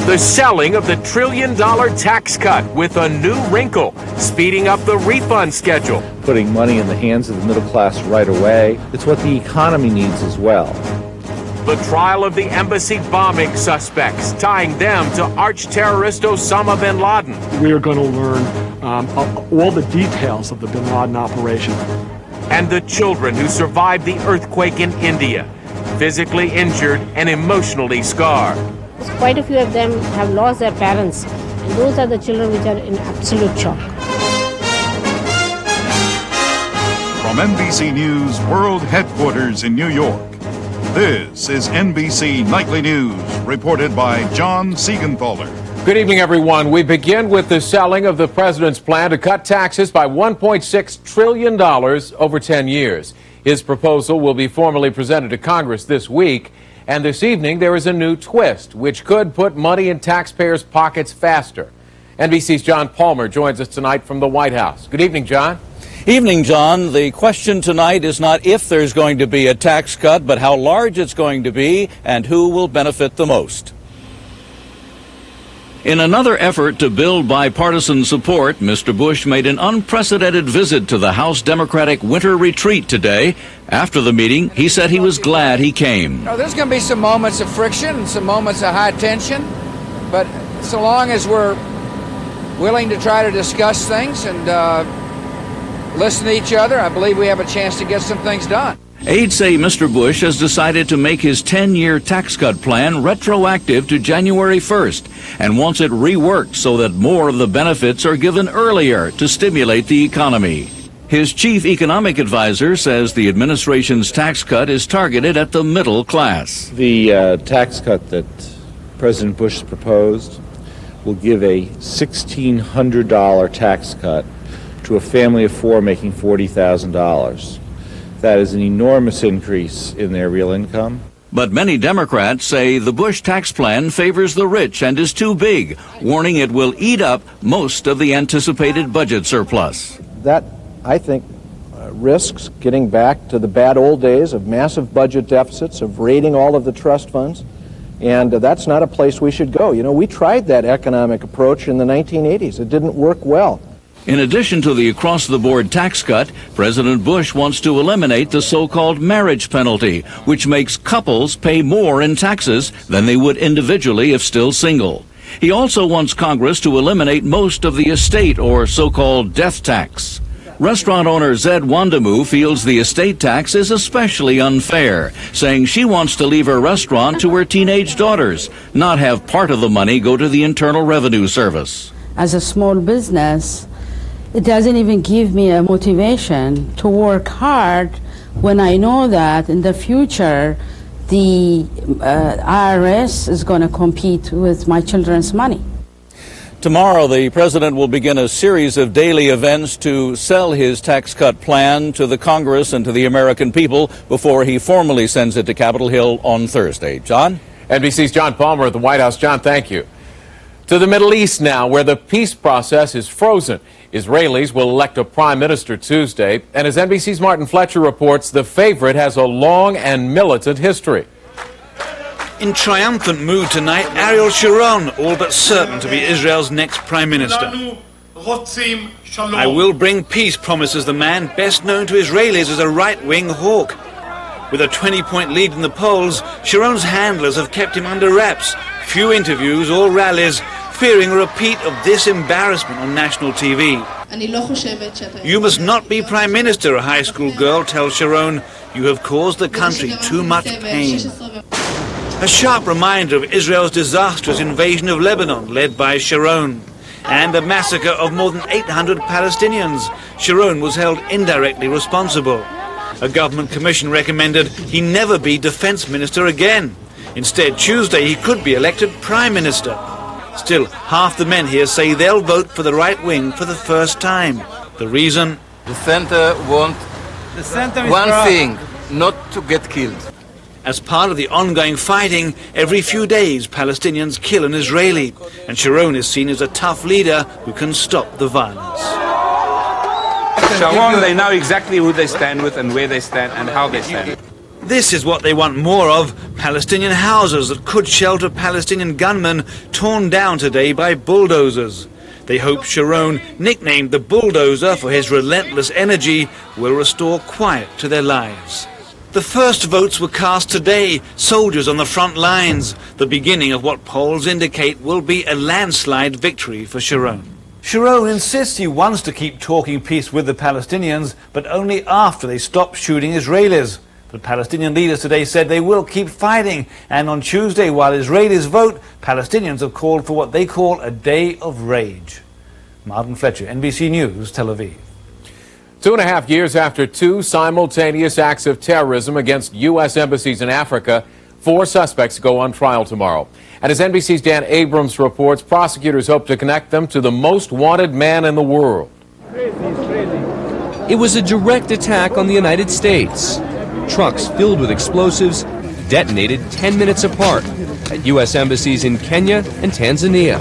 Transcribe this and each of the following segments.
The selling of the trillion-dollar tax cut with a new wrinkle, speeding up the refund schedule. Putting money in the hands of the middle class right away. It's what the economy needs as well. The trial of the embassy bombing suspects, tying them to arch-terrorist Osama bin Laden. We are going to learn all the details of the bin Laden operation. And the children who survived the earthquake in India, physically injured and emotionally scarred. Quite a few of them have lost their parents, and those are the children which are in absolute shock. From NBC News World Headquarters in New York, this is NBC Nightly News, reported by John Siegenthaler. Good evening, everyone. We begin with the selling of the president's plan to cut taxes by $1.6 trillion over 10 years. His proposal will be formally presented to Congress this week. And this evening, there is a new twist, which could put money in taxpayers' pockets faster. NBC's John Palmer joins us tonight from the White House. Good evening, John. Evening, John. The question tonight is not if there's going to be a tax cut, but how large it's going to be and who will benefit the most. In another effort to build bipartisan support, Mr. Bush made an unprecedented visit to the House Democratic winter retreat today. After the meeting, he said he was glad he came. There's going to be some moments of friction and some moments of high tension, but so long as we're willing to try to discuss things and listen to each other, I believe we have a chance to get some things done. Aides say Mr. Bush has decided to make his 10-year tax cut plan retroactive to January 1st and wants it reworked so that more of the benefits are given earlier to stimulate the economy. His chief economic advisor says the administration's tax cut is targeted at the middle class. The tax cut that President Bush proposed will give a $1,600 tax cut to a family of four making $40,000. That is an enormous increase in their real income. But many Democrats say the Bush tax plan favors the rich and is too big, warning it will eat up most of the anticipated budget surplus. That, I think, risks getting back to the bad old days of massive budget deficits, of raiding all of the trust funds, and that's not a place we should go. You know, we tried that economic approach in the 1980s. It didn't work well. In addition to the across-the-board tax cut, President Bush wants to eliminate the so-called marriage penalty, which makes couples pay more in taxes than they would individually if still single. He also wants Congress to eliminate most of the estate or so-called death tax. Restaurant owner Zed Wandamu feels the estate tax is especially unfair, saying she wants to leave her restaurant to her teenage daughters, not have part of the money go to the Internal Revenue Service. As a small business, it doesn't even give me a motivation to work hard when I know that in the future the IRS is going to compete with my children's money. Tomorrow, the president will begin a series of daily events to sell his tax cut plan to the Congress and to the American people before he formally sends it to Capitol Hill on Thursday. John? NBC's John Palmer at the White House. John, thank you. To the Middle East now, where the peace process is frozen. Israelis will elect a prime minister Tuesday, and as NBC's Martin Fletcher reports, the favorite has a long and militant history. In triumphant mood tonight, Ariel Sharon, all but certain to be Israel's next prime minister. I will bring peace, promises the man, best known to Israelis as a right-wing hawk. With a 20-point lead in the polls, Sharon's handlers have kept him under wraps. Few interviews or rallies, fearing a repeat of this embarrassment on national TV. You must not be prime minister, a high school girl tells Sharon. You have caused the country too much pain. A sharp reminder of Israel's disastrous invasion of Lebanon, led by Sharon, and the massacre of more than 800 Palestinians. Sharon was held indirectly responsible. A government commission recommended he never be defense minister again. Instead, Tuesday he could be elected prime minister. Still, half the men here say they'll vote for the right wing for the first time. The reason? The center wants one thing, not to get killed. As part of the ongoing fighting, every few days Palestinians kill an Israeli, and Sharon is seen as a tough leader who can stop the violence. Sharon, they know exactly who they stand with and where they stand and how they stand. This is what they want more of, Palestinian houses that could shelter Palestinian gunmen torn down today by bulldozers. They hope Sharon, nicknamed the bulldozer for his relentless energy, will restore quiet to their lives. The first votes were cast today, soldiers on the front lines, the beginning of what polls indicate will be a landslide victory for Sharon. Sharon insists he wants to keep talking peace with the Palestinians, but only after they stop shooting Israelis. But Palestinian leaders today said they will keep fighting, and on Tuesday, while Israelis vote, Palestinians have called for what they call a day of rage. Martin Fletcher, NBC News, Tel Aviv. 2.5 years after two simultaneous acts of terrorism against U.S. embassies in Africa, 4 suspects go on trial tomorrow. And as NBC's Dan Abrams reports, prosecutors hope to connect them to the most wanted man in the world. It was a direct attack on the United States. Trucks filled with explosives detonated 10 minutes apart at U.S. embassies in Kenya and Tanzania.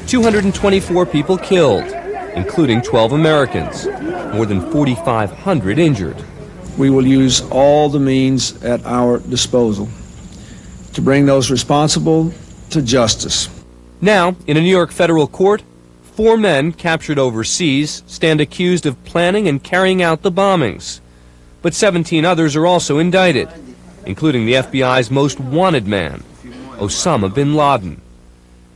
224 people killed, including 12 Americans. More than 4,500 injured. We will use all the means at our disposal to bring those responsible to justice. Now, in a New York federal court, 4 men captured overseas stand accused of planning and carrying out the bombings. But 17 others are also indicted, including the FBI's most wanted man, Osama bin Laden.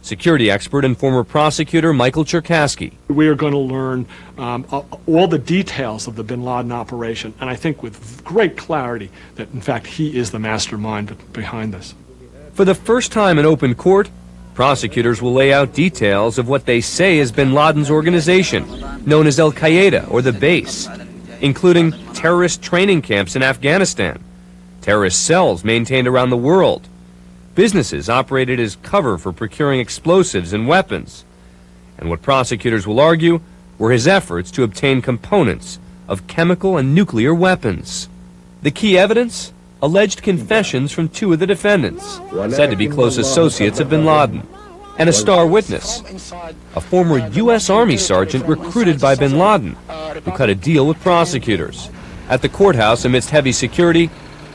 Security expert and former prosecutor Michael Cherkasky. We are going to learn all the details of the bin Laden operation, and I think with great clarity that, in fact, he is the mastermind behind this. For the first time in open court, prosecutors will lay out details of what they say is bin Laden's organization, known as Al-Qaeda or the Base, including terrorist training camps in Afghanistan, terrorist cells maintained around the world, businesses operated as cover for procuring explosives and weapons, and what prosecutors will argue were his efforts to obtain components of chemical and nuclear weapons. The key evidence? Alleged confessions from 2 of the defendants, said to be close associates of bin Laden, and a star witness, a former U.S. Army sergeant recruited by bin Laden, who cut a deal with prosecutors. At the courthouse, amidst heavy security,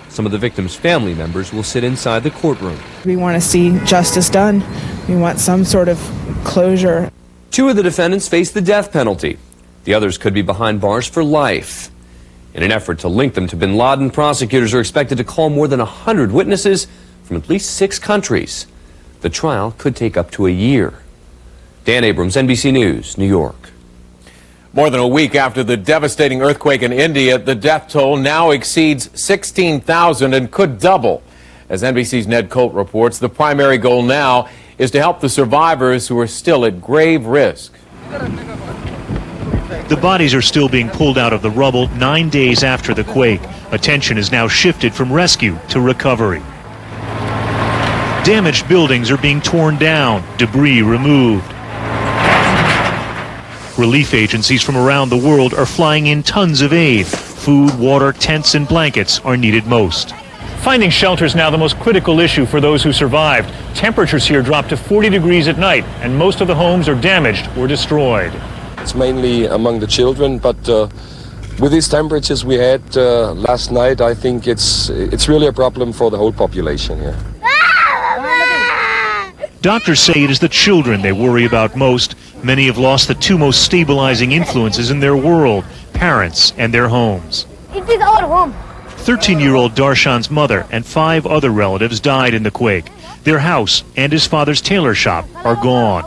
some of the victims' family members will sit inside the courtroom. We want to see justice done. We want some sort of closure. 2 of the defendants face the death penalty. The others could be behind bars for life. In an effort to link them to bin Laden, prosecutors are expected to call more than 100 witnesses from at least 6 countries. The trial could take up to a year. Dan Abrams, NBC News, New York. More than a week after the devastating earthquake in India, the death toll now exceeds 16,000 and could double. As NBC's Ned Colt reports, the primary goal now is to help the survivors who are still at grave risk. The bodies are still being pulled out of the rubble 9 days after the quake. Attention is now shifted from rescue to recovery. Damaged buildings are being torn down, debris removed. Relief agencies from around the world are flying in tons of aid. Food, water, tents, and blankets are needed most. Finding shelter is now the most critical issue for those who survived. Temperatures here dropped to 40 degrees at night, and most of the homes are damaged or destroyed. It's mainly among the children, but with these temperatures we had last night, I think it's really a problem for the whole population here. Doctors say it is the children they worry about most. Many have lost the 2 most stabilizing influences in their world, parents and their homes. It is our home. 13-year-old Darshan's mother and 5 other relatives died in the quake. Their house and his father's tailor shop are gone.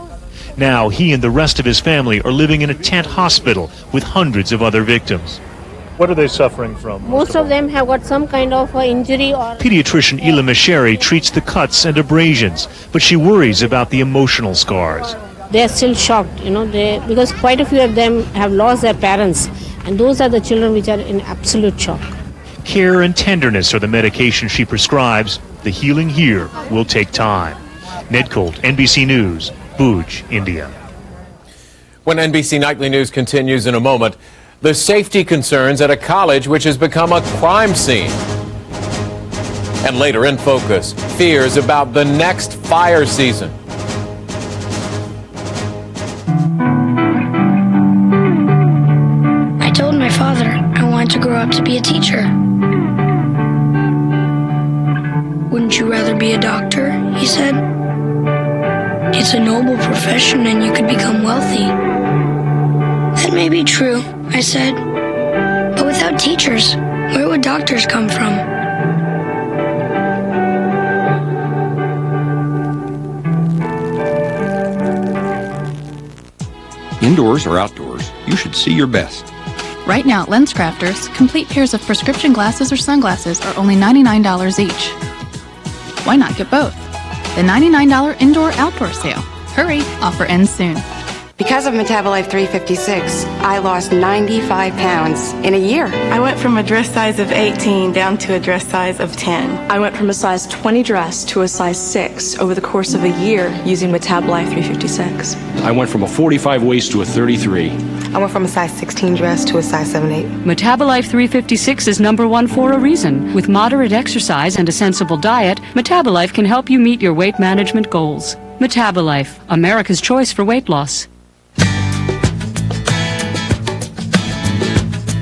Now he and the rest of his family are living in a tent hospital with hundreds of other victims. What are they suffering from? Most of them have got some kind of injury or... Pediatrician Ila Mesheri treats the cuts and abrasions, but she worries about the emotional scars. They're still shocked, because quite a few of them have lost their parents, and those are the children which are in absolute shock. Care and tenderness are the medication she prescribes. The healing here will take time. Ned Colt, NBC News, Bhuj, India. When NBC Nightly News continues in a moment, the safety concerns at a college which has become a crime scene. And later in focus, fears about the next fire season. I told my father I wanted to grow up to be a teacher. Wouldn't you rather be a doctor? He said. It's a noble profession and you could become wealthy. That may be true, I said. But without teachers, where would doctors come from? Indoors or outdoors, you should see your best. Right now at LensCrafters, complete pairs of prescription glasses or sunglasses are only $99 each. Why not get both? The $99 indoor-outdoor sale. Hurry, offer ends soon. Because of Metabolife 356, I lost 95 pounds in a year. I went from a dress size of 18 down to a dress size of 10. I went from a size 20 dress to a size 6 over the course of a year using Metabolife 356. I went from a 45 waist to a 33. I went from a size 16 dress to a size 7/8. Metabolife 356 is #1 for a reason. With moderate exercise and a sensible diet, Metabolife can help you meet your weight management goals. Metabolife, America's choice for weight loss.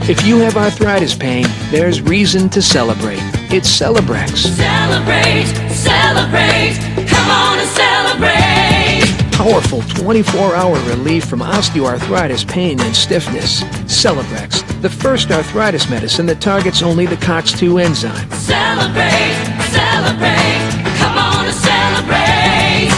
If you have arthritis pain, there's reason to celebrate. It's Celebrex. Celebrate, celebrate, come on and celebrate. Powerful 24-hour relief from osteoarthritis pain and stiffness. Celebrex, the first arthritis medicine that targets only the COX-2 enzyme. Celebrate, celebrate, come on and celebrate.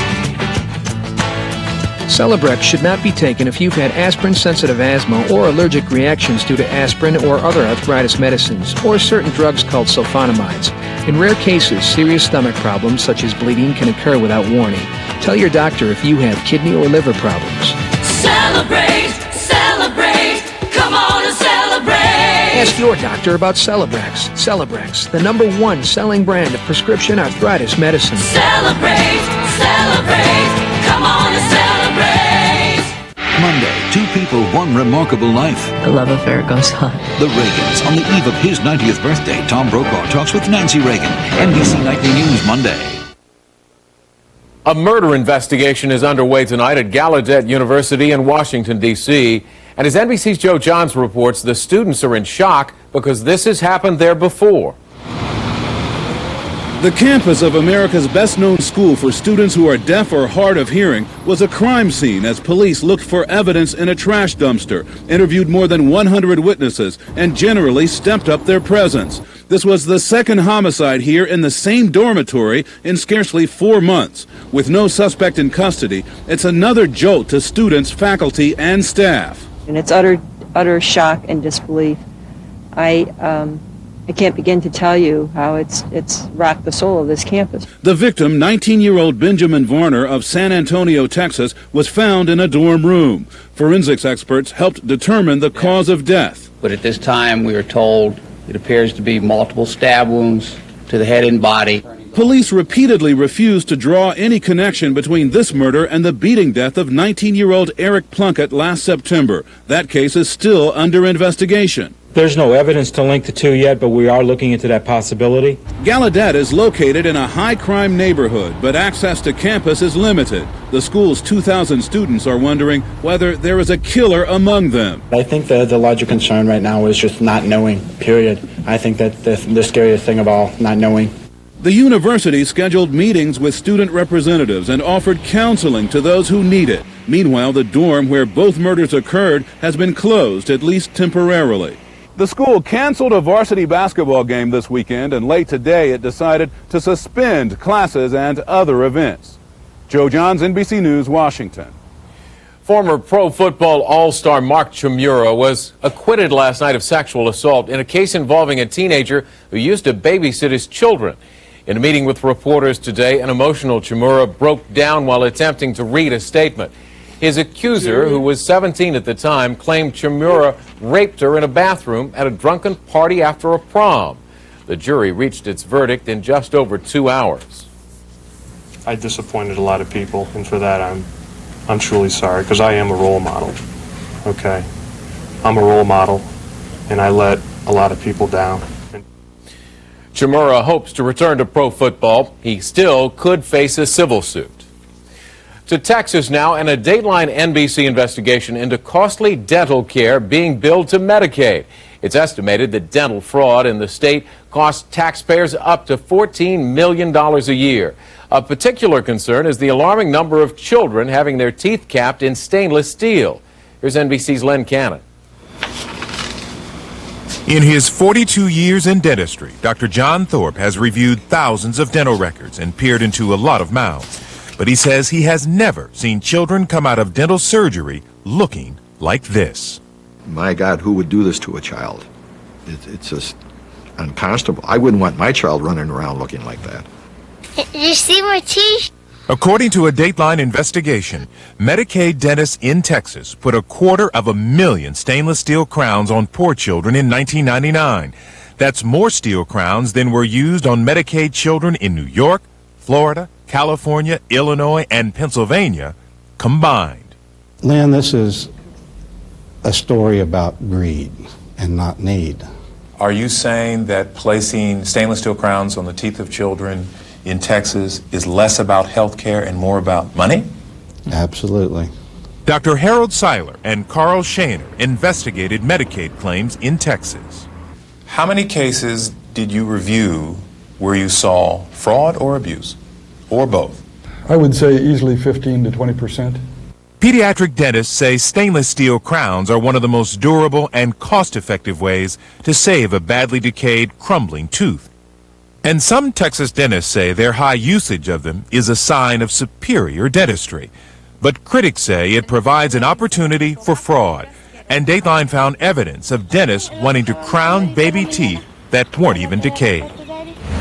Celebrex should not be taken if you've had aspirin-sensitive asthma or allergic reactions due to aspirin or other arthritis medicines, or certain drugs called sulfonamides. In rare cases, serious stomach problems such as bleeding can occur without warning. Tell your doctor if you have kidney or liver problems. Celebrate, celebrate, come on and celebrate. Ask your doctor about Celebrex. Celebrex, the #1 selling brand of prescription arthritis medicine. Celebrate, celebrate, come on and celebrate. Monday, 2 people, 1 remarkable life. The love affair goes on. The Reagans. On the eve of his 90th birthday, Tom Brokaw talks with Nancy Reagan. NBC Nightly News, Monday. A murder investigation is underway tonight at Gallaudet University in Washington, D.C. And as NBC's Joe Johns reports, the students are in shock because this has happened there before. The campus of America's best-known school for students who are deaf or hard of hearing was a crime scene as police looked for evidence in a trash dumpster, interviewed more than 100 witnesses, and generally stepped up their presence. This was the second homicide here in the same dormitory in scarcely 4 months. With no suspect in custody, it's another jolt to students, faculty, and staff. And it's utter shock and disbelief. I can't begin to tell you how it's rocked the soul of this campus. The victim, 19-year-old Benjamin Varner of San Antonio, Texas, was found in a dorm room. Forensics experts helped determine the cause of death. But at this time, we are told it appears to be multiple stab wounds to the head and body. Police repeatedly refused to draw any connection between this murder and the beating death of 19-year-old Eric Plunkett last September. That case is still under investigation. There's no evidence to link the two yet, but we are looking into that possibility. Gallaudet is located in a high-crime neighborhood, but access to campus is limited. The school's 2,000 students are wondering whether there is a killer among them. I think the larger concern right now is just not knowing, period. I think that the scariest thing of all, not knowing. The university scheduled meetings with student representatives and offered counseling to those who need it. Meanwhile, the dorm where both murders occurred has been closed, at least temporarily. The school canceled a varsity basketball game this weekend, and late today it decided to suspend classes and other events. Joe Johns, NBC News, Washington. Former pro football all-star Mark Chmura was acquitted last night of sexual assault in a case involving a teenager who used to babysit his children. In a meeting with reporters today, an emotional Chmura broke down while attempting to read a statement. His accuser, who was 17 at the time, claimed Chmura raped her in a bathroom at a drunken party after a prom. The jury reached its verdict in just over 2 hours. I disappointed a lot of people, and for that I'm truly sorry, because I am a role model, okay? I'm a role model, and I let a lot of people down. Chmura hopes to return to pro football. He still could face a civil suit. To Texas now, and a Dateline NBC investigation into costly dental care being billed to Medicaid. It's estimated that dental fraud in the state costs taxpayers up to $14 million a year. A particular concern is the alarming number of children having their teeth capped in stainless steel. Here's NBC's Len Cannon. In his 42 years in dentistry, Dr. John Thorpe has reviewed thousands of dental records and peered into a lot of mouths. But he says he has never seen children come out of dental surgery looking like this. My God, who would do this to a child? It's just unconscionable. I wouldn't want my child running around looking like that. Did you see my teeth? According to a Dateline investigation, Medicaid dentists in Texas put 250,000 stainless steel crowns on poor children in 1999. That's more steel crowns than were used on Medicaid children in New York, Florida, California, Illinois, and Pennsylvania combined. Lynn, this is a story about greed and not need. Are you saying that placing stainless steel crowns on the teeth of children in Texas is less about health care and more about money? Absolutely. Dr. Harold Seiler and Carl Shaner investigated Medicaid claims in Texas. How many cases did you review where you saw fraud or abuse, or both? I would say easily 15 to 20%. Pediatric dentists say stainless steel crowns are one of the most durable and cost-effective ways to save a badly decayed, crumbling tooth. And some Texas dentists say their high usage of them is a sign of superior dentistry. But critics say it provides an opportunity for fraud. And Dateline found evidence of dentists wanting to crown baby teeth that weren't even decayed.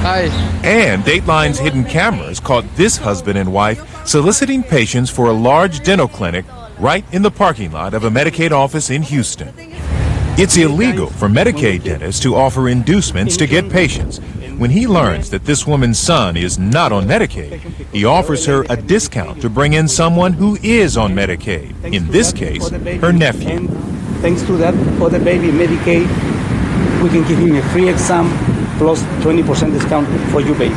Hi. And Dateline's hidden cameras caught this husband and wife soliciting patients for a large dental clinic right in the parking lot of a Medicaid office in Houston. It's illegal for Medicaid dentists to offer inducements to get patients. When he learns that this woman's son is not on Medicaid, he offers her a discount to bring in someone who is on Medicaid, in this case, her nephew. Thanks to that, for the baby Medicaid, we can give him a free exam plus 20% discount for your baby.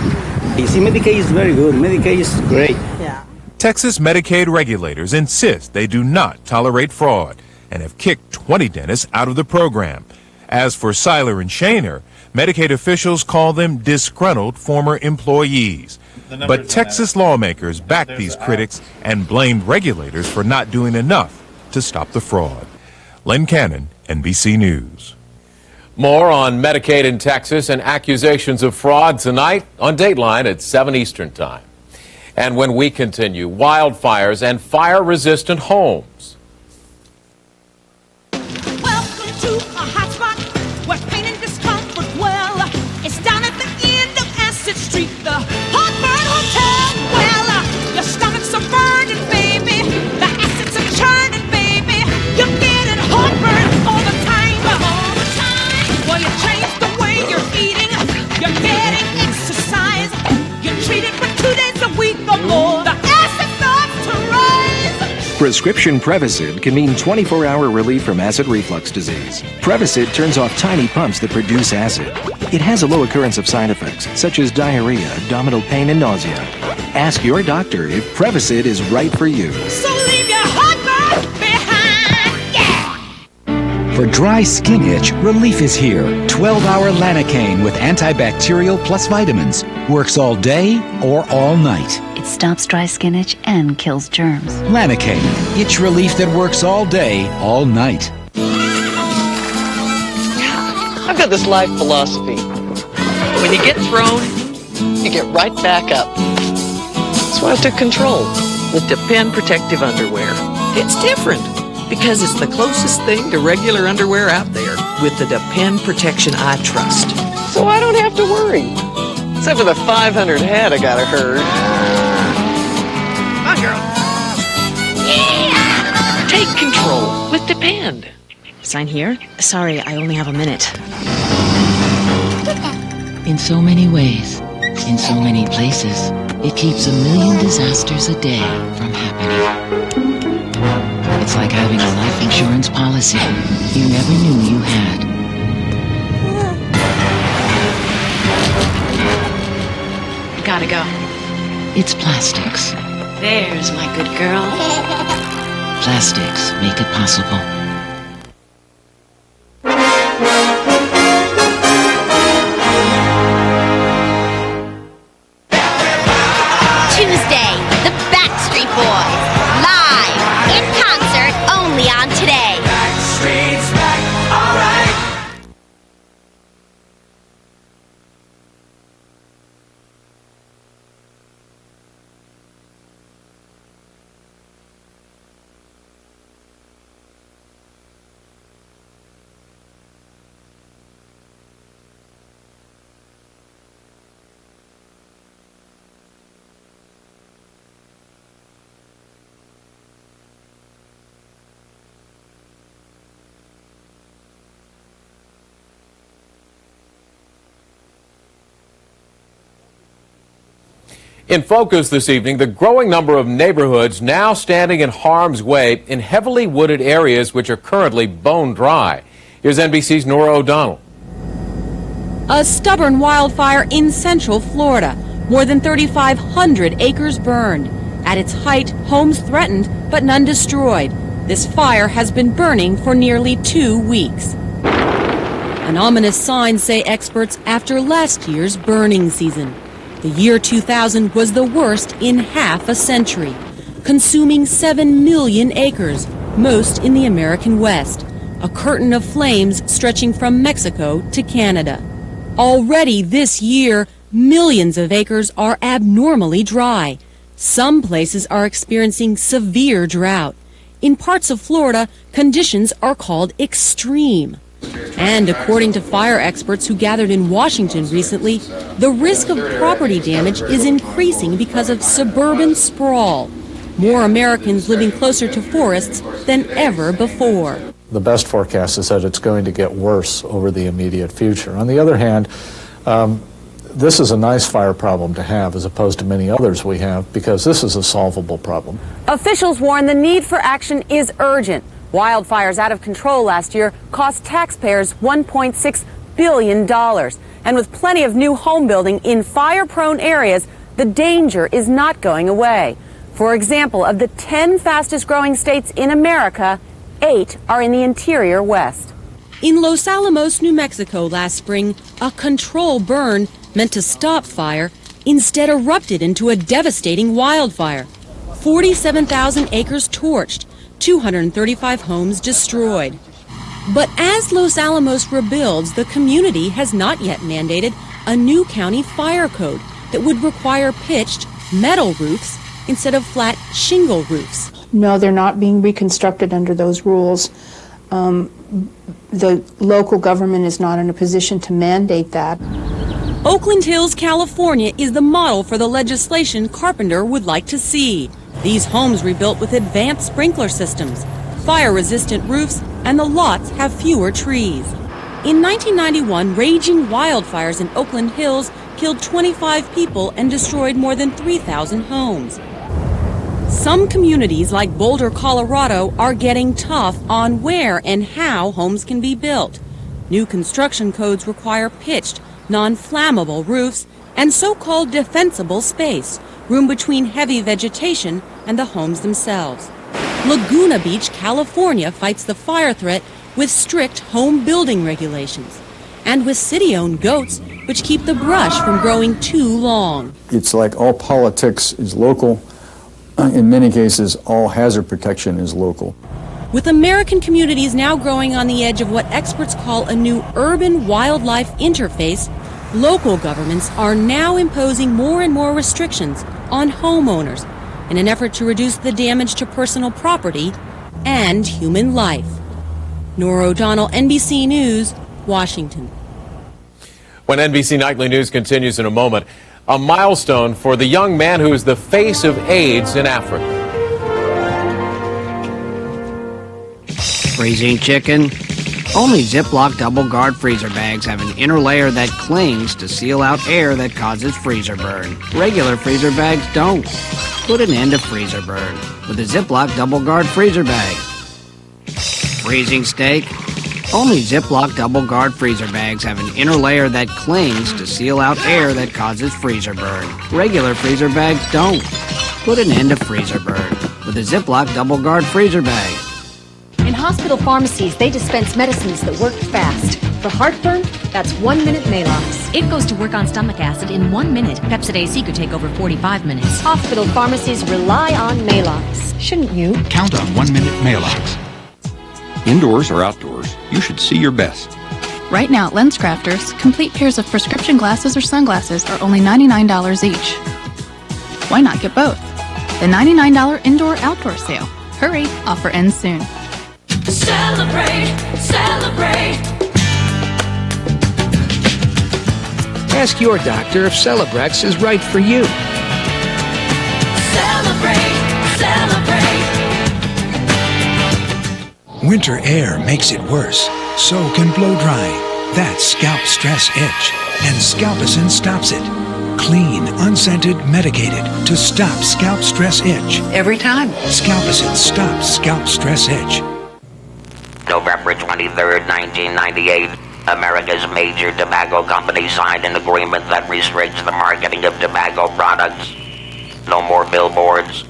You see, Medicaid is very good. Medicaid is great. Yeah. Texas Medicaid regulators insist they do not tolerate fraud and have kicked 20 dentists out of the program. As for Seiler and Shaner, Medicaid officials call them disgruntled former employees. But Texas lawmakers backed these critics and blamed regulators for not doing enough to stop the fraud. Len Cannon, NBC News. More on Medicaid in Texas and accusations of fraud tonight on Dateline at 7 Eastern Time. And when we continue, wildfires and fire-resistant homes. Welcome to a hot spot where pain and discomfort dwell. It's down at the end of Acid Street, the Heartburn Hotel. Well, your stomach's are burning, baby. The acids are churning, baby. You're getting heartburn all the time. Well, you change the way you're eating. You're getting exercise. You're treated for 2 days a week or more. The acid starts to rise. Prescription Prevacid can mean 24-hour relief from acid reflux disease. Prevacid turns off tiny pumps that produce acid. It has a low occurrence of side effects, such as diarrhea, abdominal pain, and nausea. Ask your doctor if Prevacid is right for you. So leave your heartburn behind. Yeah! For dry skin itch, relief is here. 12-hour Lanacane with antibacterial plus vitamins. Works all day or all night. It stops dry skin itch and kills germs. Lanacane, itch relief that works all day, all night. I've got this life philosophy. When you get thrown, you get right back up. That's why I took control with Depend Protective Underwear. It's different because it's the closest thing to regular underwear out there with the Depend protection I trust. So I don't have to worry. Except for the 500 head I gotta herd. Come on, girl. Yeah! Take control with Depend. Sign here? Sorry, I only have a minute. In so many ways, in so many places, it keeps 1 million disasters a day from happening. It's like having a life insurance policy you never knew you had. Gotta go. It's plastics. There's my good girl. Plastics make it possible. In focus this evening, the growing number of neighborhoods now standing in harm's way in heavily wooded areas which are currently bone dry. Here's NBC's Nora O'Donnell. A stubborn wildfire in central Florida. More than 3,500 acres burned. At its height, homes threatened, but none destroyed. This fire has been burning for nearly 2 weeks. An ominous sign, say experts, after last year's burning season. The year 2000 was the worst in half a century, consuming 7 million acres, most in the American West, a curtain of flames stretching from Mexico to Canada. Already this year, millions of acres are abnormally dry. Some places are experiencing severe drought. In parts of Florida, conditions are called extreme. And according to fire experts who gathered in Washington recently, the risk of property damage is increasing because of suburban sprawl. More Americans living closer to forests than ever before. The best forecast is that it's going to get worse over the immediate future. On the other hand, this is a nice fire problem to have as opposed to many others we have because this is a solvable problem. Officials warn the need for action is urgent. Wildfires out of control last year cost taxpayers $1.6 billion. And with plenty of new home building in fire-prone areas, the danger is not going away. For example, of the 10 fastest-growing states in America, 8 are in the interior West. In Los Alamos, New Mexico last spring, a control burn meant to stop fire instead erupted into a devastating wildfire. 47,000 acres torched. 235 homes destroyed. But as Los Alamos rebuilds, the community has not yet mandated a new county fire code that would require pitched metal roofs instead of flat shingle roofs. No, they're not being reconstructed under those rules. The local government is not in a position to mandate that. Oakland Hills, California is the model for the legislation Carpenter would like to see. These homes rebuilt with advanced sprinkler systems, fire-resistant roofs, and the lots have fewer trees. In 1991, raging wildfires in Oakland Hills killed 25 people and destroyed more than 3,000 homes. Some communities like Boulder, Colorado are getting tough on where and how homes can be built. New construction codes require pitched, non-flammable roofs and so-called defensible space, room between heavy vegetation and the homes themselves. Laguna Beach, California fights the fire threat with strict home building regulations and with city-owned goats which keep the brush from growing too long. It's like all politics is local. In many cases, all hazard protection is local. With American communities now growing on the edge of what experts call a new urban wildlife interface, local governments are now imposing more and more restrictions on homeowners in an effort to reduce the damage to personal property and human life. Nora O'Donnell, NBC News, Washington. When NBC Nightly News continues in a moment, a milestone for the young man who is the face of AIDS in Africa. Freezing chicken? Only Ziploc double-guard freezer bags have an inner layer that clings to seal out air that causes freezer burn. Regular freezer bags don't. Put an end to freezer burn with a Ziploc double-guard freezer bag. Freezing steak? Only Ziploc double-guard freezer bags have an inner layer that clings to seal out air that causes freezer burn. Regular freezer bags don't. Put an end to freezer burn with a Ziploc double-guard freezer bag. In hospital pharmacies, they dispense medicines that work fast. For heartburn, that's 1 minute Malox. It goes to work on stomach acid in 1 minute. Pepcid AC could take over 45 minutes. Hospital pharmacies rely on Malox. Shouldn't you? Count on 1 minute Malox. Indoors or outdoors, you should see your best. Right now at LensCrafters, complete pairs of prescription glasses or sunglasses are only $99 each. Why not get both? The $99 indoor-outdoor sale. Hurry, offer ends soon. Celebrate, celebrate. Ask your doctor if Celebrex is right for you. Celebrate, celebrate. Winter air makes it worse. So can blow drying. That's scalp stress itch. And Scalpicin stops it. Clean, unscented, medicated to stop scalp stress itch. Every time. Scalpicid stops scalp stress itch. November 23rd, 1998, America's major tobacco company signed an agreement that restricts the marketing of tobacco products. No more billboards,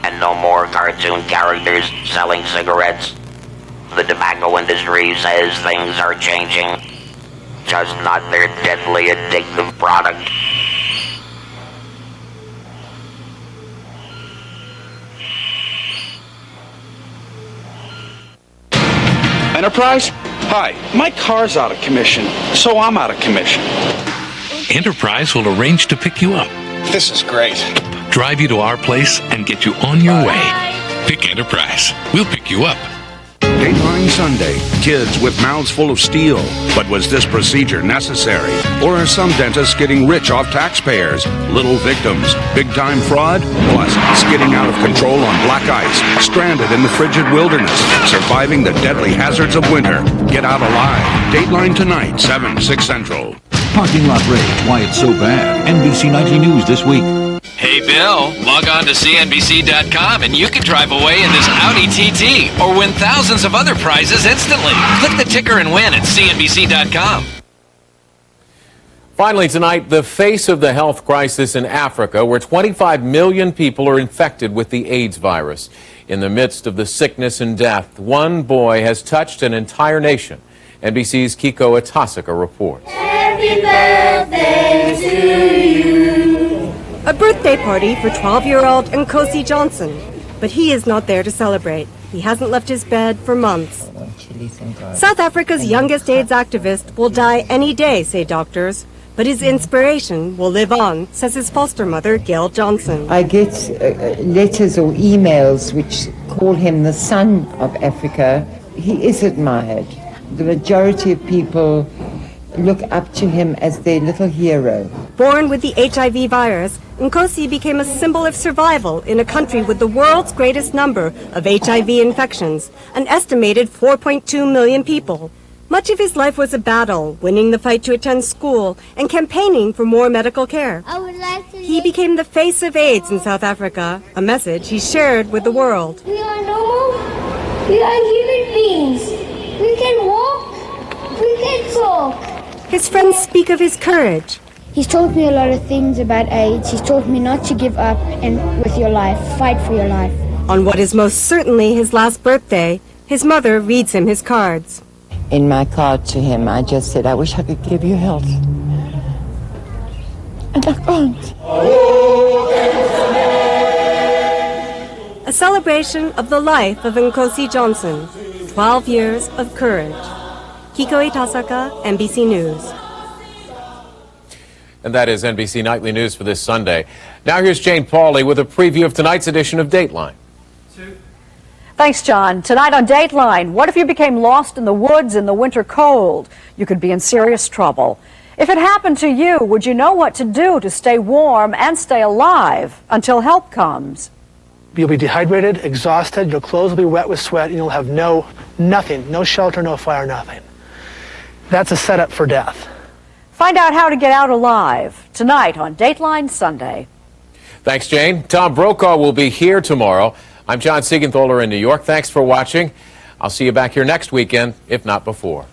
and no more cartoon characters selling cigarettes. The tobacco industry says things are changing, just not their deadly addictive product. Enterprise? Hi, my car's out of commission, so I'm out of commission. Enterprise will arrange to pick you up, This is great. drive you to our place, and get you on your way. Pick Enterprise. We'll pick you up. Dateline Sunday. Kids with mouths full of steel. But was this procedure necessary? Or are some dentists getting rich off taxpayers? Little victims. Big-time fraud? Plus, skidding out of control on black ice. Stranded in the frigid wilderness. Surviving the deadly hazards of winter. Get out alive. Dateline tonight, 7, 6 Central. Parking lot rage, why it's so bad. NBC Nightly News this week. Hey, Bill, log on to CNBC.com and you can drive away in this Audi TT or win thousands of other prizes instantly. Click the ticker and win at CNBC.com. Finally tonight, the face of the health crisis in Africa, where 25 million people are infected with the AIDS virus. In the midst of the sickness and death, one boy has touched an entire nation. NBC's Kiko Itasaka reports. Happy birthday to you. A birthday party for 12-year-old Nkosi Johnson. But he is not there to celebrate. He hasn't left his bed for months. South Africa's youngest AIDS activist will die any day, say doctors. But his inspiration will live on, says his foster mother, Gail Johnson. I get letters or emails which call him the son of Africa. He is admired. The majority of people look up to him as their little hero. Born with the HIV virus, Nkosi became a symbol of survival in a country with the world's greatest number of HIV infections, an estimated 4.2 million people. Much of his life was a battle, winning the fight to attend school and campaigning for more medical care. He became the face of AIDS in South Africa, a message he shared with the world. We are normal. We are human beings. We can walk. We can talk. His friends speak of his courage. He's taught me a lot of things about AIDS. He's taught me not to give up and with your life, fight for your life. On what is most certainly his last birthday, his mother reads him his cards. In my card to him, I just said, I wish I could give you health. And I can't. A celebration of the life of Nkosi Johnson, 12 years of courage. Kiko Itasaka, NBC News. And that is NBC Nightly News for this Sunday. Now here's Jane Pauley with a preview of tonight's edition of Dateline. Thanks, John. Tonight on Dateline, what if you became lost in the woods in the winter cold? You could be in serious trouble. If it happened to you, would you know what to do to stay warm and stay alive until help comes? You'll be dehydrated, exhausted, your clothes will be wet with sweat, and you'll have nothing, no shelter, no fire, nothing. That's a setup for death. Find out how to get out alive tonight on Dateline Sunday. Thanks, Jane. Tom Brokaw will be here tomorrow. I'm John Siegenthaler in New York. Thanks for watching. I'll see you back here next weekend, if not before.